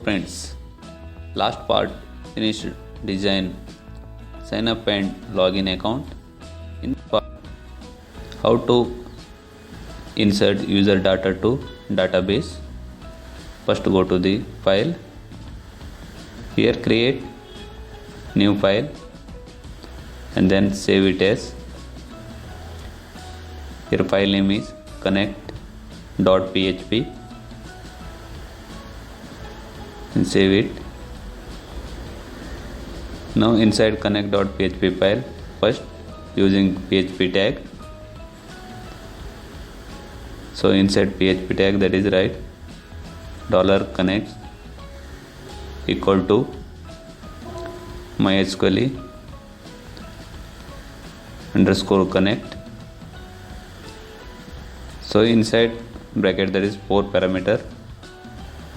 Friends, last part finished design, sign up and login account. In part, how to insert user data to database. First go to the file. Here create new file and then save it as. Here file name is connect.php and save it. Now inside connect.php file, first using php tag. So inside php tag, that is right, $connect equal to mysql underscore connect. So inside bracket, that is 4 parameter.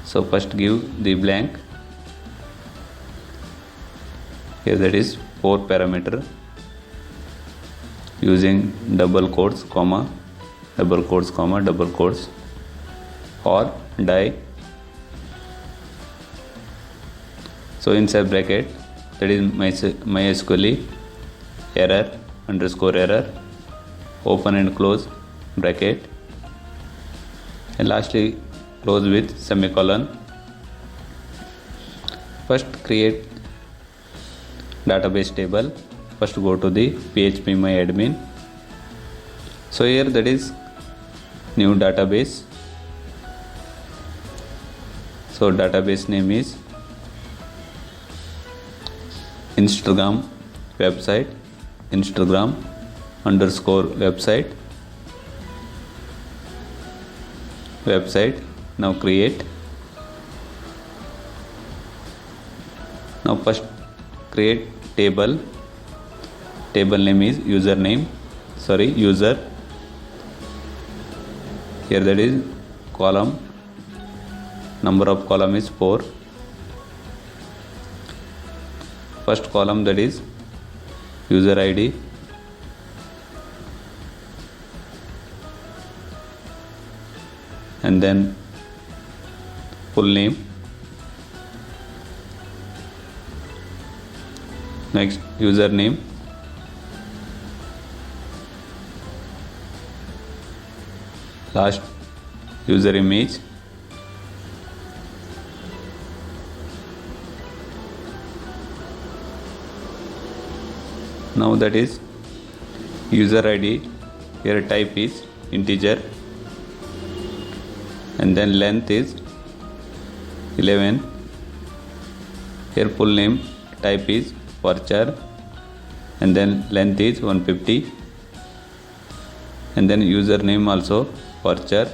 So first give the blank. Here that is 4 parameter using double quotes, comma, double quotes, comma, double quotes, or die. So inside bracket, that is mysql error underscore error, open and close bracket, and lastly close with semicolon. First create database table. First go to the phpMyAdmin. So here that is new database. So database name is Instagram website, Instagram underscore website. Now create. Now first create table. Table name is user. Here that is column. Number of column is 4. First column, that is user ID. And then full name. Next username. Last user image. Now that is user ID. Here type is integer and then length is 11. Here full name type is varchar and then length is 150, and then username also varchar.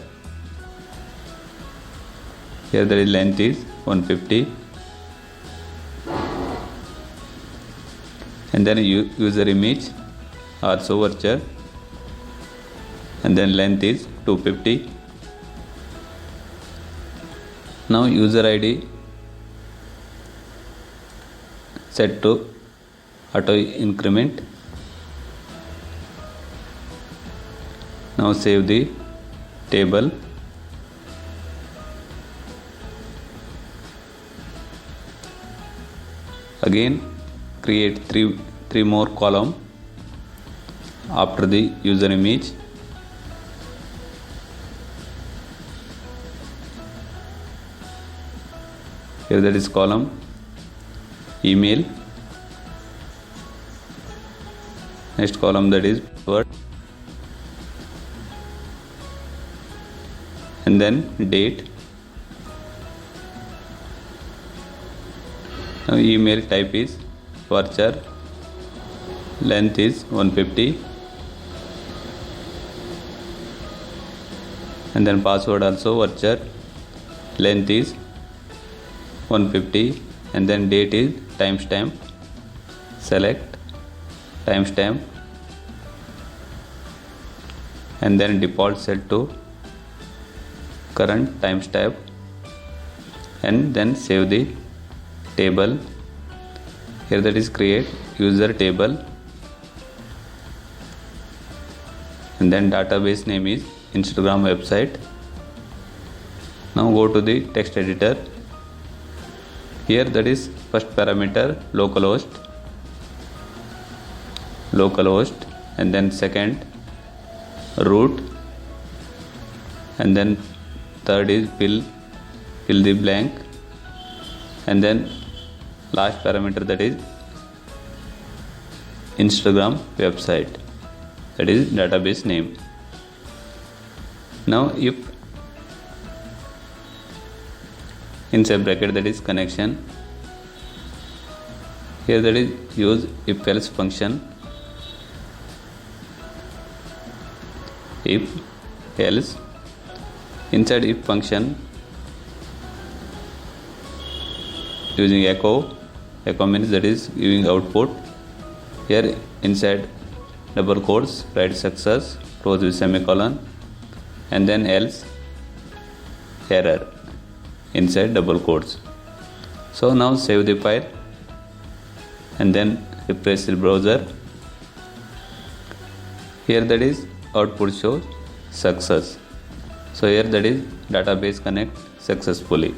Here there is length is 150, and then user image also varchar and then length is 250. Now user ID set to auto increment. Now save the table. Again create three more column after the user image. Here that is column email. Next column, that is password, and then date. Now email type is varchar, length is 150, and then password also varchar, length is 150, and then date is timestamp. Select timestamp and then default set to current timestamp, and then save the table. Here that is create user table, and then database name is Instagram website. Now go to the text editor Here that is first parameter localhost, and then second root, and then third is fill the blank, and then last parameter that is Instagram website, that is database name. Now if inside bracket that is connection, here that is use if else function. If else, inside if function using echo means that is giving output. Here inside double quotes write success, close with semicolon, and then else error inside double quotes. So now save the file and then refresh the browser. Here that is output shows success. So here that is database connect successfully.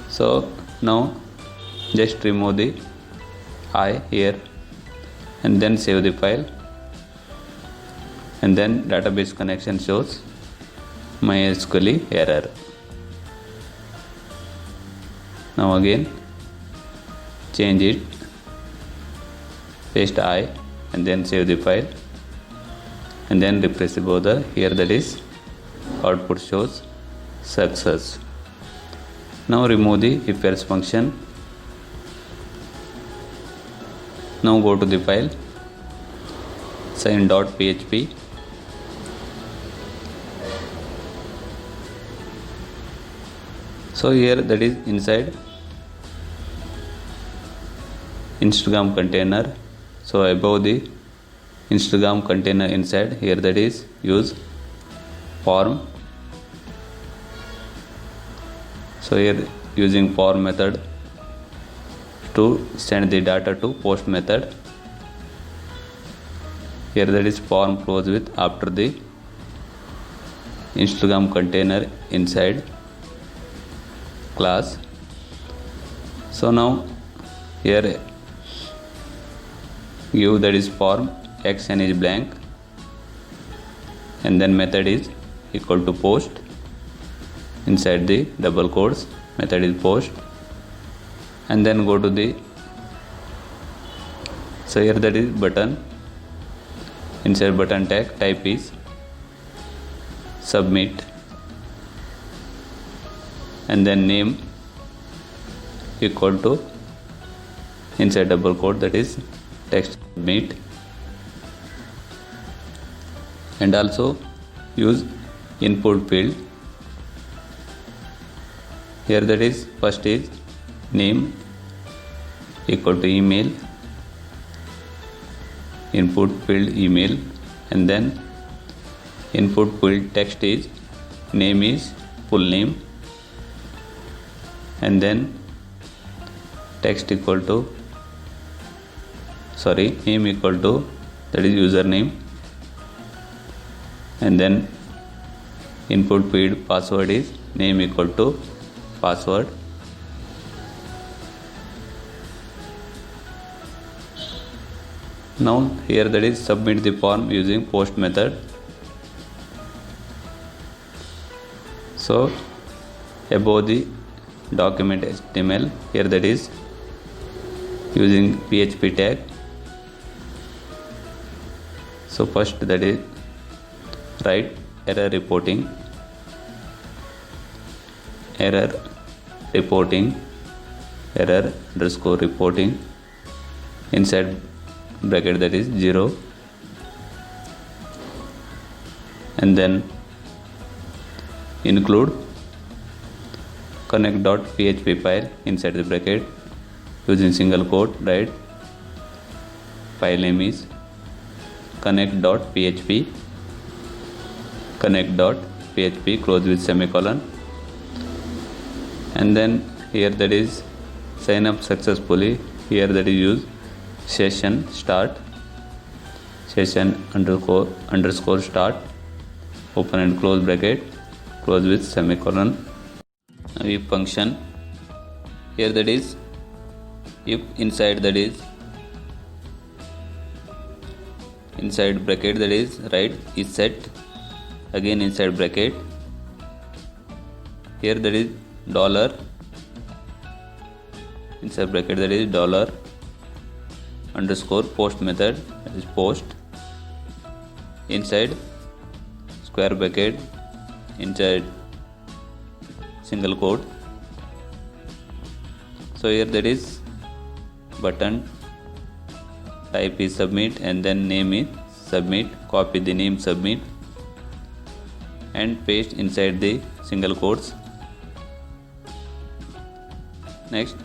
So now just remove the I here and then save the file, and then database connection shows MySQL error. Now again change it, paste I and then save the file and then refresh the browser. Here that is output shows success. Now remove the if else function. Now go to the file sign.php. So here that is inside Instagram container. So above the Instagram container inside, here that is use form. So here using form method to send the data to post method. Here that is form close with after the Instagram container inside class. So now here give that is form action is blank, and then method is equal to post. Inside the double quotes method is post, and then go to the, so here that is button. Inside button tag type is submit, and then name equal to inside double quote that is text submit, and also use input field. Here that is first is name equal to email, input field email, and then input field text is name is full name, and then text equal to name equal to that is username, and then input field password is name equal to password. Now here that is submit the form using post method. So above the document HTML, here that is using PHP tag. So first that is write error reporting error underscore reporting inside bracket that is 0, and then include connect.php file inside the bracket using single quote. Write file name is connect.php close with semicolon, and then here that is sign up successfully. Here that is use session underscore start, open and close bracket, close with semicolon. Now if function, here that is if inside, that is inside bracket, that is write is set, again inside bracket, here that is dollar, inside bracket, that is dollar underscore post method, that is post, inside square bracket, inside single quote. So here that is button, type is submit, and then name is submit, copy the name submit and paste inside the single quotes. Next,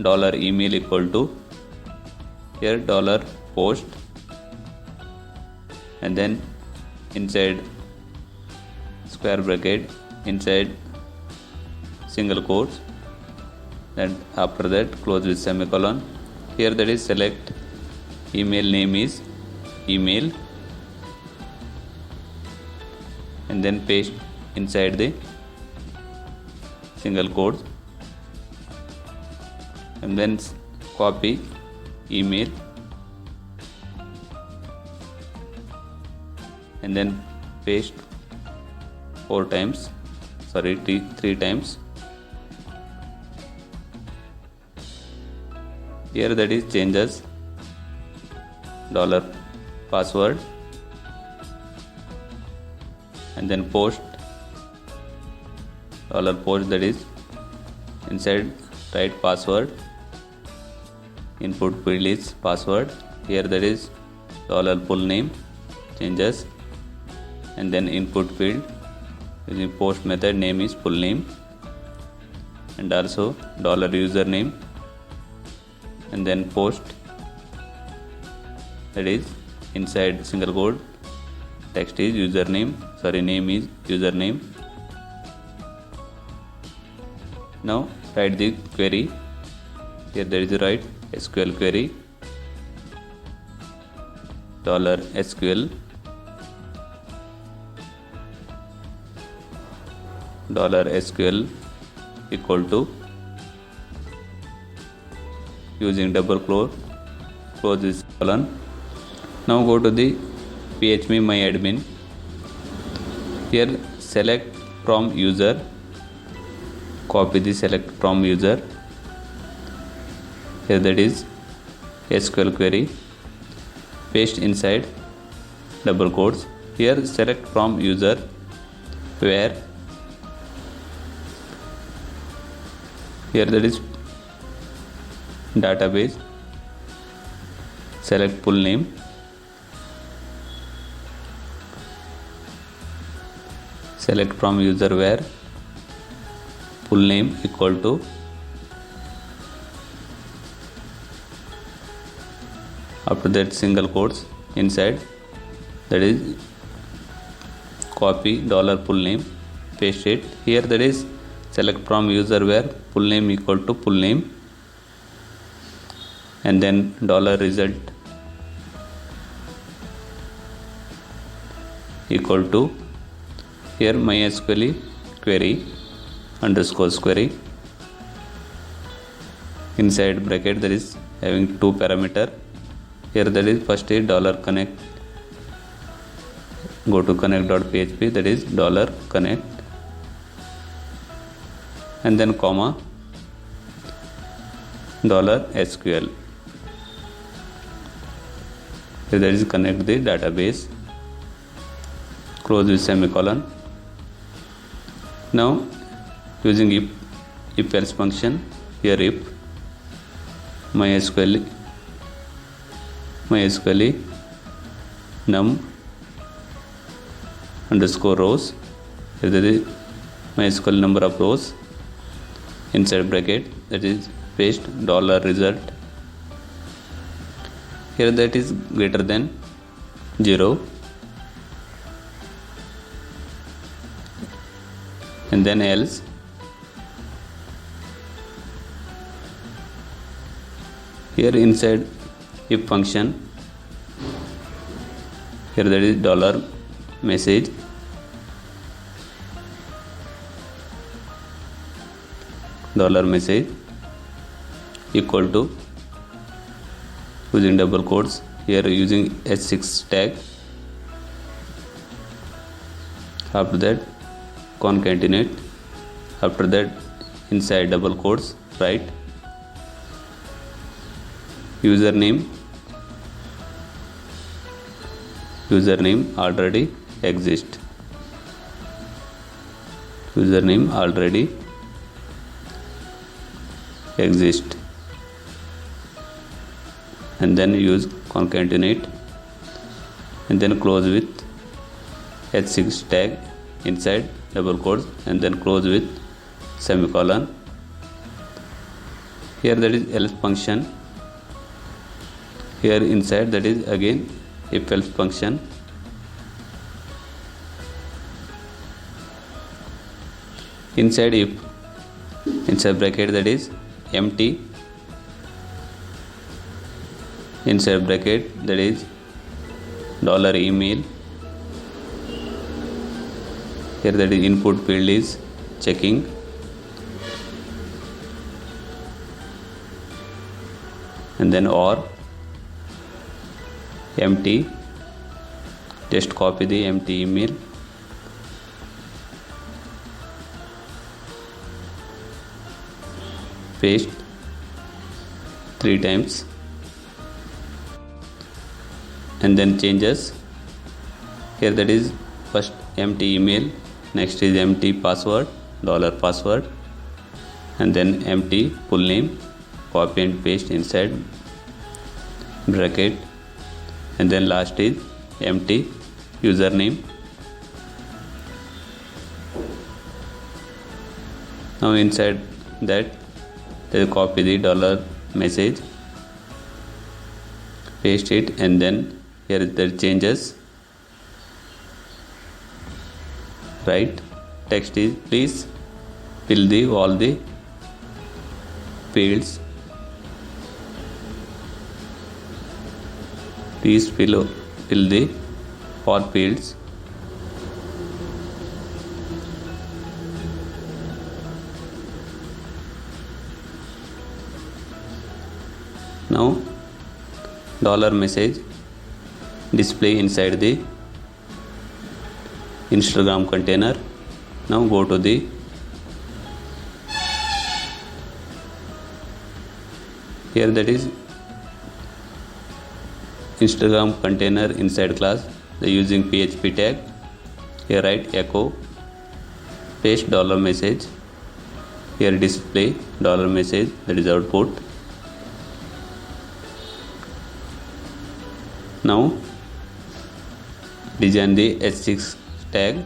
dollar email equal to, here dollar post, and then inside square bracket, inside single quotes, and after that close with semicolon. Here that is select email name is email, and then paste inside the single quotes, and then copy email, and then paste 3 times. Here that is changes dollar password, and then post, dollar post, that is inside write password, input field is password, here that is dollar full name, changes, and then input field using post method, name is full name, and also dollar username, and then post, that is inside single quote, text is username, name is username. Now write the query, here there is write SQL query, $SQL $SQL equal to, using double close this colon. Now go to the PHP My Admin. Here select from user, copy the select from user, here that is SQL query, paste inside double quotes. Here select from user where, here that is database, select full name, select from user where full name equal to, after that single quotes inside, that is copy dollar full name, paste it. Here that is select from user where full name equal to full name, and then dollar result equal to, here MySQL query underscore query, inside bracket that is having 2 parameter. Here that is first is dollar connect, go to connect.php, that is dollar connect, and then comma dollar SQL, here that is connect the database, close with semicolon. Now using if else function, here if MySQL num underscore rows, here that is MySQL number of rows, inside bracket that is paste dollar result, here that is greater than 0, and then else, here inside if function, here that is dollar message, dollar message equal to, using double quotes, here using h6 tag. After that concatenate, after that inside double quotes write username already exists, username already exists, and then use concatenate and then close with h6 tag inside double quotes and then close with semicolon. Here that is else function, here inside that is again if else function. Inside if, inside bracket that is empty, inside bracket that is $email. Here that is input field is checking, and then or empty, just copy the empty email, paste 3 times, and then changes. Here that is first empty email, next is empty password, $password, and then empty full name, copy and paste inside bracket, and then last is empty username. Now inside that they copy the dollar message, paste it, and then here the changes, right? Text is please fill the all the fields, please fill the all fields. Now dollar message display inside the Instagram container. Now go to the here that is Instagram container inside class, the using PHP tag. Here write echo, paste dollar message, here display dollar message, that is output. Now design the h6 tag,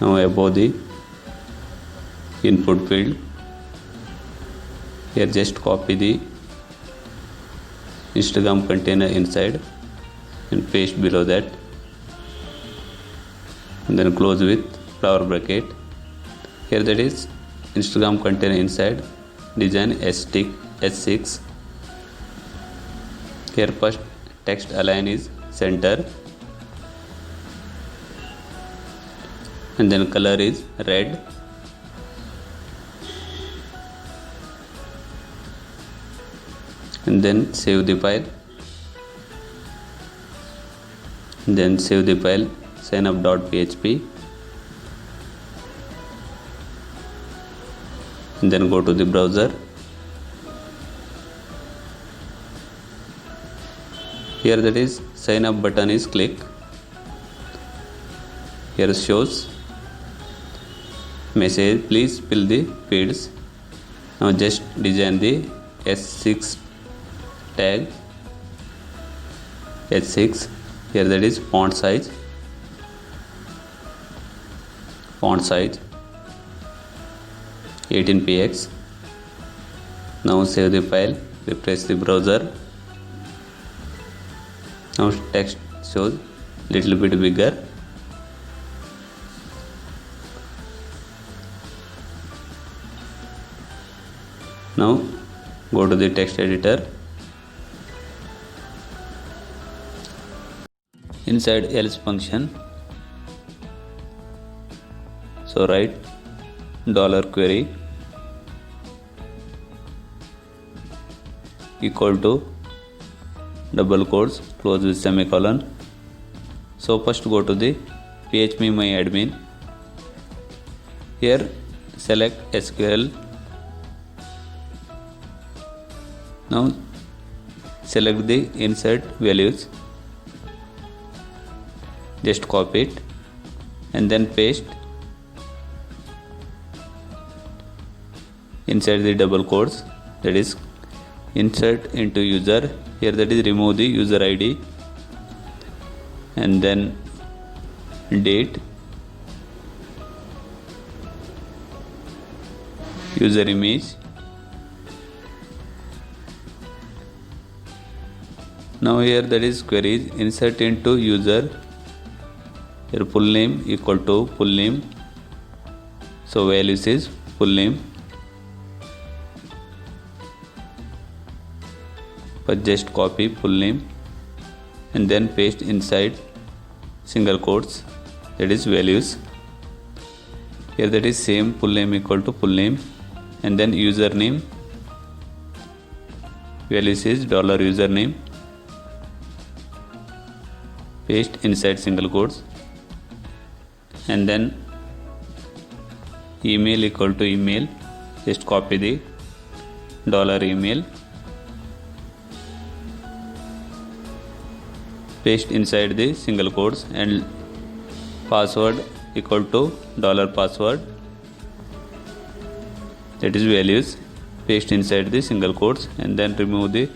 now above the input field, here just copy the Instagram container inside and paste below that, and then close with flower bracket. Here that is Instagram container inside, design h6. Here first text align is center, and then color is red, and then save the file, and then save the file signup.php, and then go to the browser. Here that is sign up button is click, here shows message please fill the fields. Now just design the h6 tag, h6, here that is font size 18px. Now save the file, refresh the browser. Now text shows little bit bigger. Now go to the text editor. inside else function, so write $query equal to double quotes close with semicolon. So first go to the phpMyAdmin. Here select SQL. Now select the insert values, just copy it and then paste inside the double quotes, that is insert into user. Here that is remove the user ID and then date, user image. Now here that is queries, insert into user. Here full name equal to full name, so values is full name. But just copy full name and then paste inside single quotes, that is values. Here that is same full name equal to full name and then username, values is $username, paste inside single quotes and then email equal to email, just copy the $email, paste inside the single quotes and password equal to $password, that is values, paste inside the single quotes and then remove the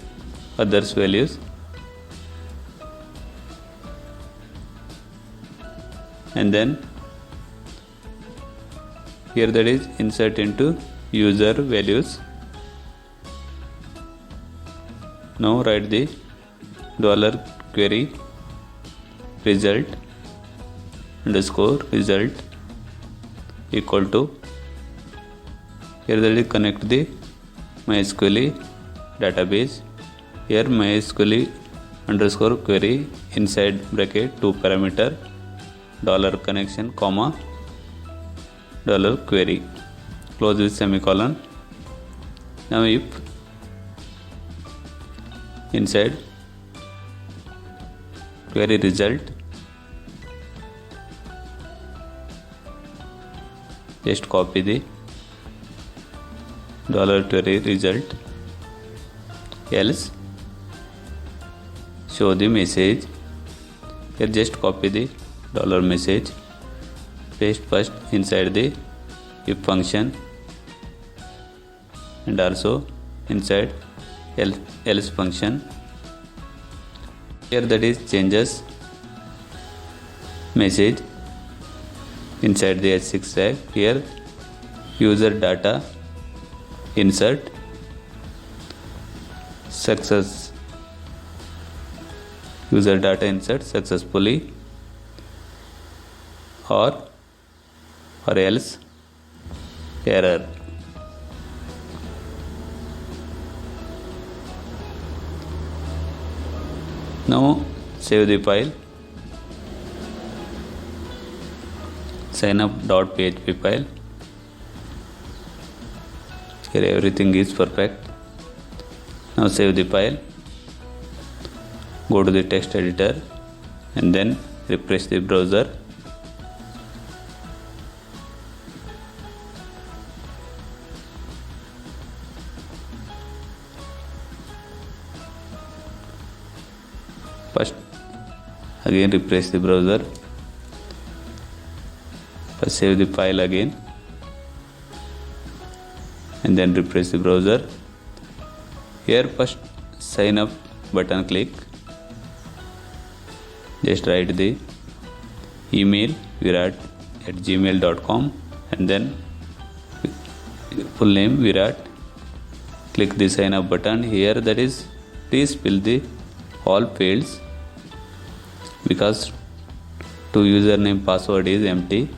others values and then here that is insert into user values. Now write the $query result underscore result equal to, here that is connect the MySQL database. Here MySQL underscore query inside bracket 2 parameter $connection comma $query close with semicolon. Now if inside query result, just copy the $query result, else show the message. Here just copy the $message, paste first inside the if function and also inside else function. Here that is changes message inside the H6 tag. Here user data insert success, user data insert successfully or else error. Now save the file, signup.php file. Here everything is perfect. Now save the file, go to the text editor and then refresh the browser. First again refresh the browser, first save the file again and then refresh the browser. Here first sign up button click, just write the email virat@gmail.com and then full name Virat, click the sign up button. Here that is please fill the all fields because to username password is empty.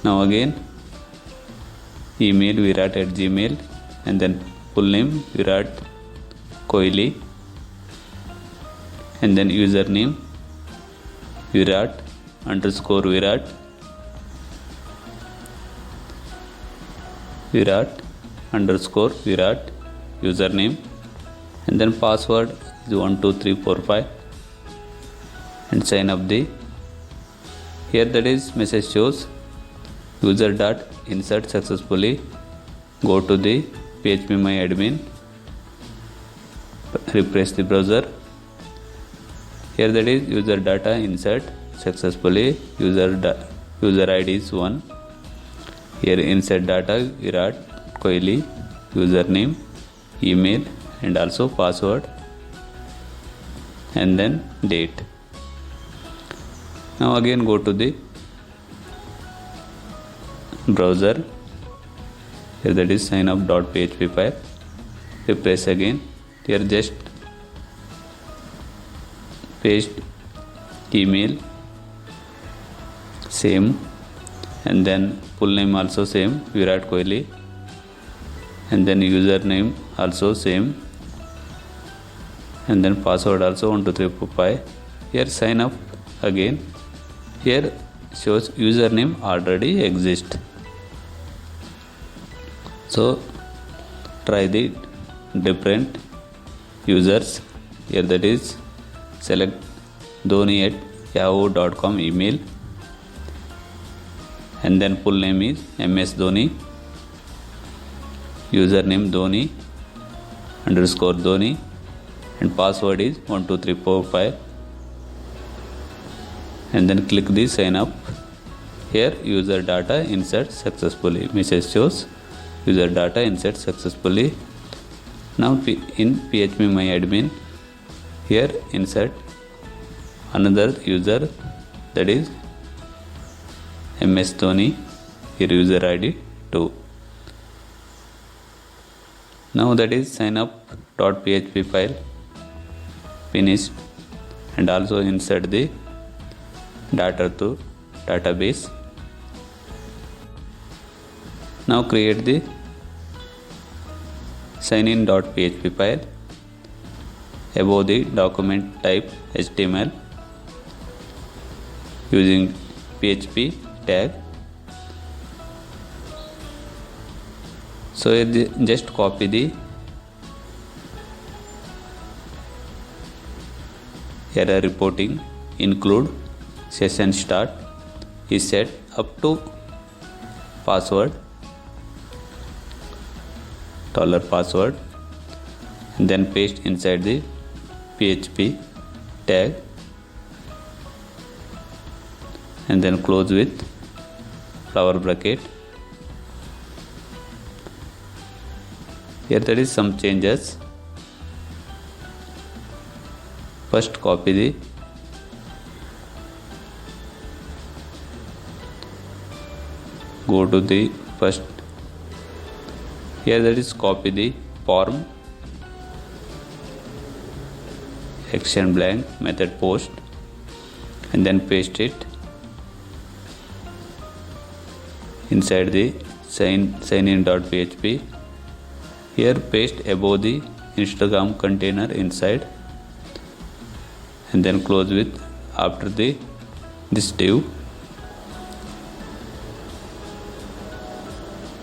Now again email virat@gmail and then full name Virat Kohli and then username Virat underscore Virat, Virat underscore Virat username, and then password is 12345, and sign up the. Here that is message shows user dot insert successfully. Go to the phpMyAdmin, refresh the browser. Here that is user data insert successfully. User ID is 1. Here insert data Virat Kohli, username, email, and also password, and then date. Now again go to the browser. Here that is signup.php file. Refresh again. Here just paste email same, and then full name also same, Virat Kohli, and then username also same, and then password also 12345. Here sign up again. Here shows username already exists. So try the different users. Here that is select dhoni@yahoo.com email, and then full name is MS Dhoni, username Dhoni underscore Dhoni, and password is 12345, and then click the sign up. Here user data insert successfully. Message shows user data insert successfully. Now in phpMyAdmin, here insert another user, that is MS Dhoni. Here user ID 2. Now that is sign up.php file finished, and also insert the data to database. Now create the signin.php file. Above the document type HTML using PHP tag. So just copy the error reporting, include session start is set up to password, $password, and then paste inside the PHP tag, and then close with flower bracket. Here there is some changes. First copy the go to the first. Here that is copy the form action blank method post, and then paste it inside the signin.php. Here paste above the Instagram container inside, and then close with after this div.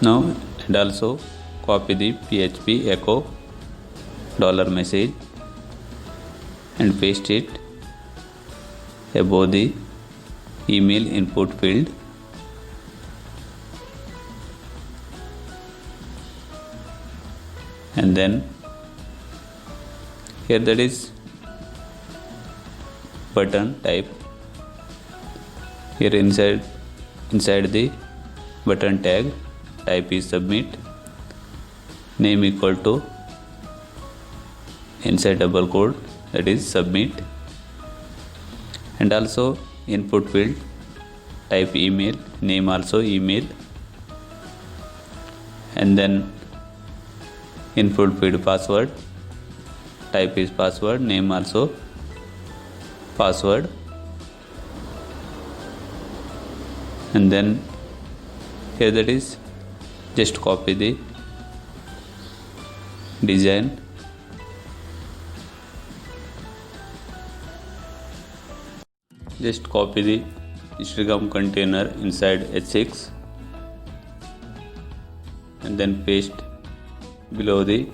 Now and also copy the PHP echo $message and paste it above the email input field. And then here that is button type. Here inside the button tag type is submit, name equal to inside double quote, that is submit, and also input field type email, name also email, and then input field password type is password, name also password, and then here that is just copy the design just copy the Instagram container inside H6 and then paste below the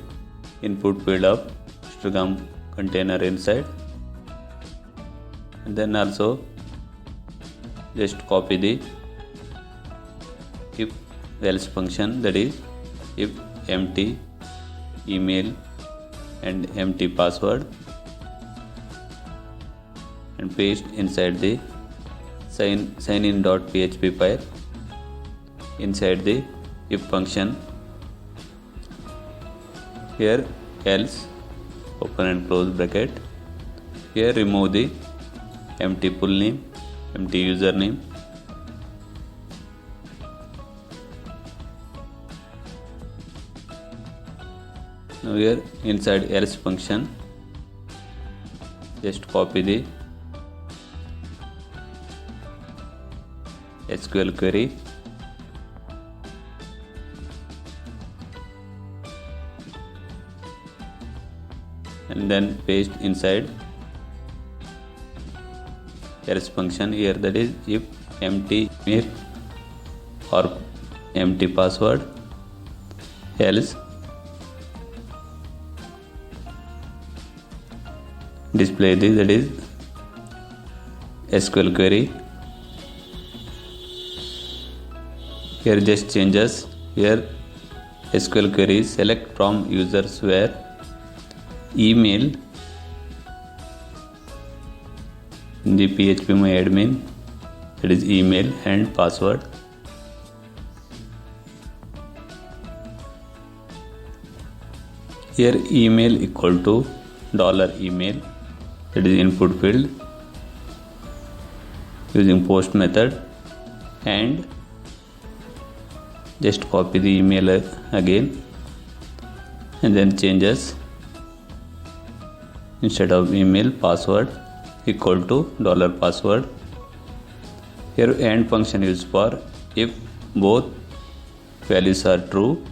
input field of Instagram container inside, and then also just copy the if else function, that is if empty email and empty password, and paste inside the signin.php file inside the if function. Here else open and close bracket. Here remove the empty full name, empty username. Now here inside else function, just copy the SQL query and then paste inside else function here, that is if empty email or empty password, else display this, that is SQL query. Here just changes, here SQL query select from users where email in the phpMyAdmin, that is email and password. Here email equal to $email, that is input field using post method, and just copy the email again and then changes instead of email password equal to $password. Here AND function used for if both values are true,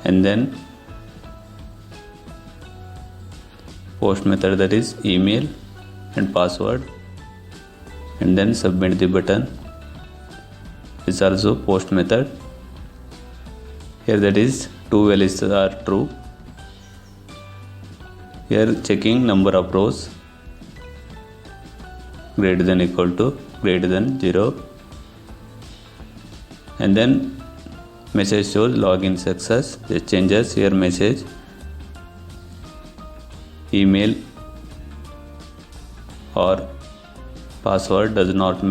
and then post method, that is email and password, and then submit the button is also post method. Here that is two values are true. Here checking number of rows greater than equal to greater than 0, and then message shows login success. It changes here message email or password does not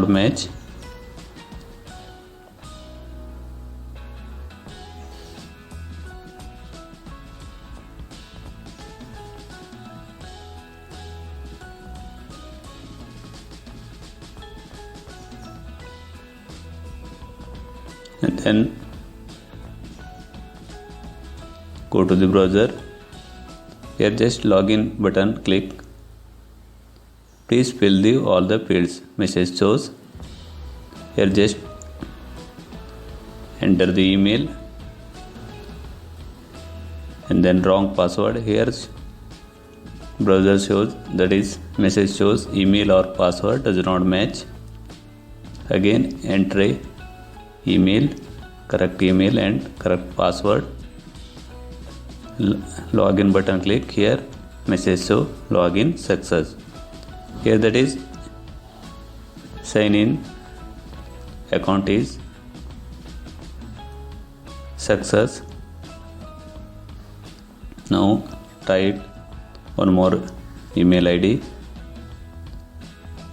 match. And then go to the browser. Here just login button, click. Please fill all the fields. Message shows. Here just enter the email and then wrong password. Here browser shows, that is message shows email or password does not match. Again enter email, correct email and correct password. Login button, click. Here message show login success. Here that is sign in account is success. Now type one more email ID.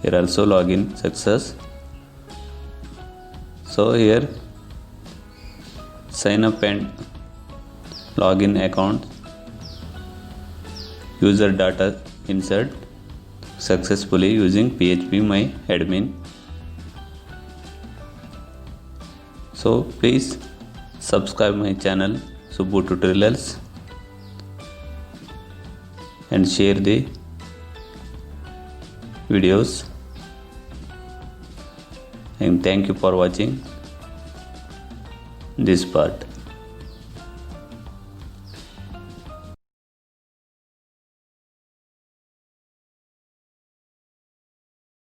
Here also login success. So here sign up and login account user data insert successfully using phpMyAdmin. So please subscribe my channel Subbu Tutorials and share the videos, and thank you for watching this part.